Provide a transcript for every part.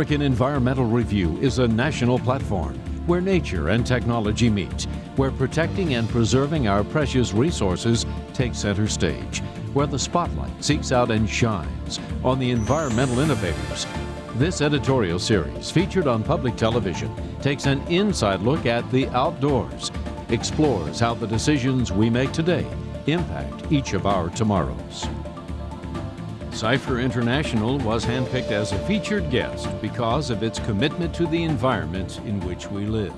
American Environmental Review is a national platform where nature and technology meet, where protecting and preserving our precious resources takes center stage, where the spotlight seeks out and shines on the environmental innovators. This editorial series, featured on public television, takes an inside look at the outdoors, explores how the decisions we make today impact each of our tomorrows. Cypher International was handpicked as a featured guest because of its commitment to the environment in which we live.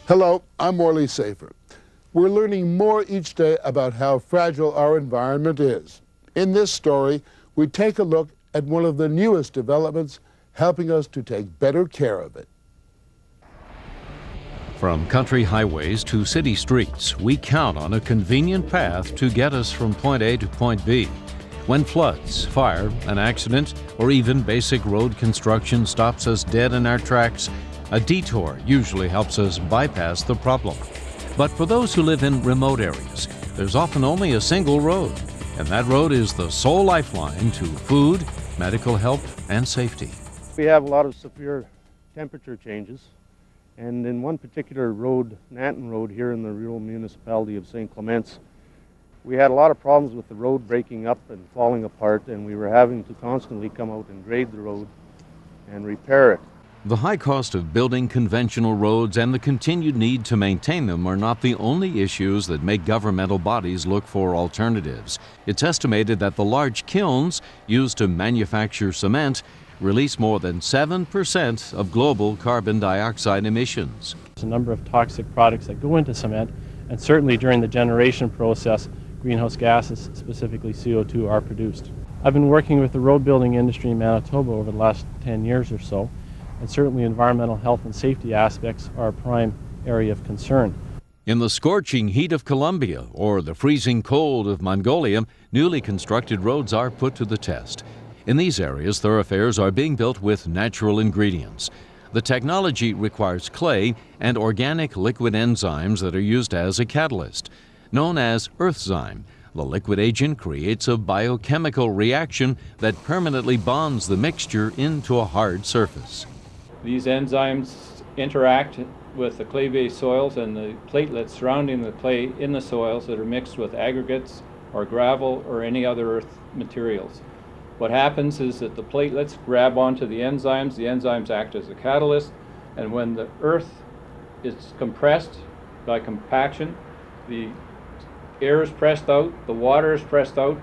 Hello, I'm Morley Safer. We're learning more each day about how fragile our environment is. In this story, we take a look at one of the newest developments helping us to take better care of it. From country highways to city streets, we count on a convenient path to get us from point A to point B. When floods, fire, an accident, or even basic road construction stops us dead in our tracks, a detour usually helps us bypass the problem. But for those who live in remote areas, there's often only a single road, and that road is the sole lifeline to food, medical help, and safety. We have a lot of severe temperature changes, and in one particular road, Nanton Road, here in the rural municipality of St. Clements, we had a lot of problems with the road breaking up and falling apart, and we were having to constantly come out and grade the road and repair it. The high cost of building conventional roads and the continued need to maintain them are not the only issues that make governmental bodies look for alternatives. It's estimated that the large kilns used to manufacture cement release more than 7% of global carbon dioxide emissions. There's a number of toxic products that go into cement, and certainly during the generation process, greenhouse gases, specifically CO2, are produced. I've been working with the road building industry in Manitoba over the last 10 years or so, and certainly environmental health and safety aspects are a prime area of concern. In the scorching heat of Colombia or the freezing cold of Mongolia, newly constructed roads are put to the test. In these areas, thoroughfares are being built with natural ingredients. The technology requires clay and organic liquid enzymes that are used as a catalyst. Known as earthzyme, the liquid agent creates a biochemical reaction that permanently bonds the mixture into a hard surface. These enzymes interact with the clay-based soils and the platelets surrounding the clay in the soils that are mixed with aggregates or gravel or any other earth materials. What happens is that the platelets grab onto the enzymes act as a catalyst, and when the earth is compressed by compaction, the air is pressed out, the water is pressed out,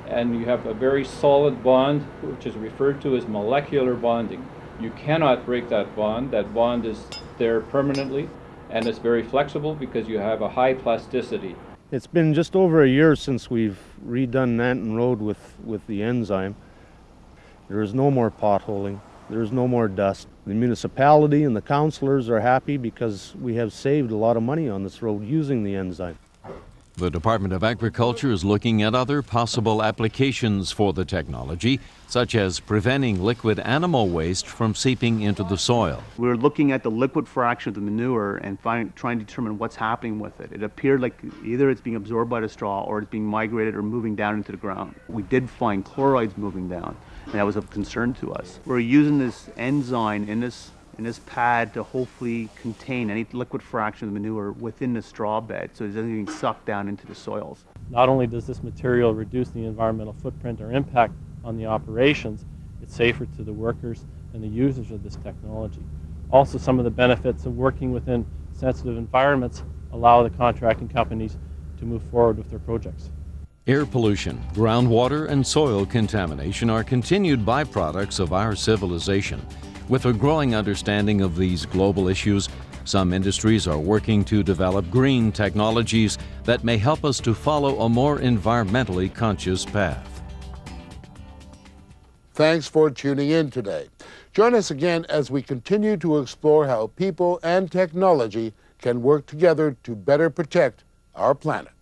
and you have a very solid bond, which is referred to as molecular bonding. You cannot break that bond. That bond is there permanently, and it's very flexible because you have a high plasticity. It's been just over a year since we've redone Nanton Road with the enzyme. There is no more potholing. There is no more dust. The municipality and the councillors are happy because we have saved a lot of money on this road using the enzyme. The Department of Agriculture is looking at other possible applications for the technology, such as preventing liquid animal waste from seeping into the soil. We're looking at the liquid fraction of the manure and trying to determine what's happening with it. It appeared like either it's being absorbed by the straw or it's being migrated or moving down into the ground. We did find chlorides moving down, and that was of concern to us. We're using this enzyme in this pad to hopefully contain any liquid fraction of the manure within the straw bed so it doesn't get sucked down into the soils. Not only does this material reduce the environmental footprint or impact on the operations, it's safer to the workers and the users of this technology. Also, some of the benefits of working within sensitive environments allow the contracting companies to move forward with their projects. Air pollution, groundwater, and soil contamination are continued byproducts of our civilization. With a growing understanding of these global issues, some industries are working to develop green technologies that may help us to follow a more environmentally conscious path. Thanks for tuning in today. Join us again as we continue to explore how people and technology can work together to better protect our planet.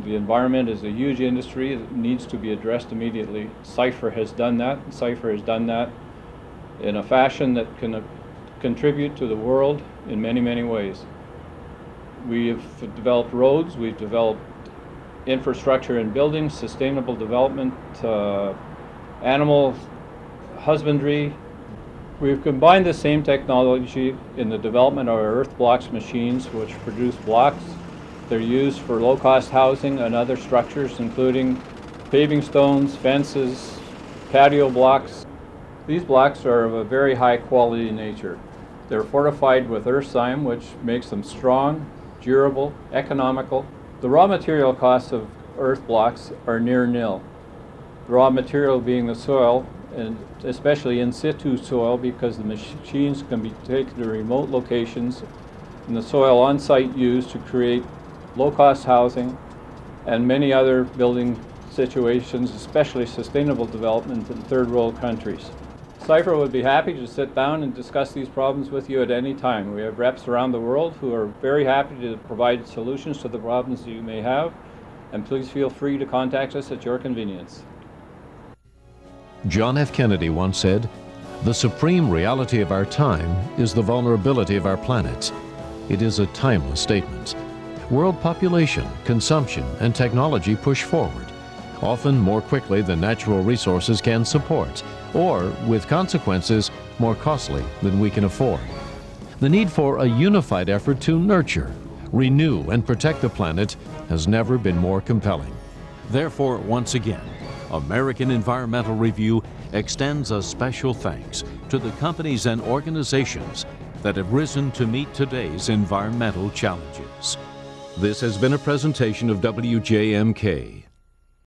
The environment is a huge industry that needs to be addressed immediately. Cipher has done that. Cipher has done that in a fashion that can contribute to the world in many, many ways. We have developed roads, we've developed infrastructure and buildings, sustainable development, animal husbandry. We've combined the same technology in the development of our earth blocks machines, which produce blocks. They're used for low-cost housing and other structures, including paving stones, fences, patio blocks. These blocks are of a very high quality nature. They're fortified with earth-sime, which makes them strong, durable, economical. The raw material costs of earth blocks are near nil. The raw material being the soil, and especially in situ soil, because the machines can be taken to remote locations and the soil on site used to create low-cost housing and many other building situations, especially sustainable development in third world countries. Cipher would be happy to sit down and discuss these problems with you at any time. We have reps around the world who are very happy to provide solutions to the problems that you may have, and please feel free to contact us at your convenience. John F. Kennedy once said, "The supreme reality of our time is the vulnerability of our planet." It is a timeless statement. World population, consumption, and technology push forward, often more quickly than natural resources can support, or, with consequences, more costly than we can afford. The need for a unified effort to nurture, renew, and protect the planet has never been more compelling. Therefore, once again, American Environmental Review extends a special thanks to the companies and organizations that have risen to meet today's environmental challenges. This has been a presentation of WJMK.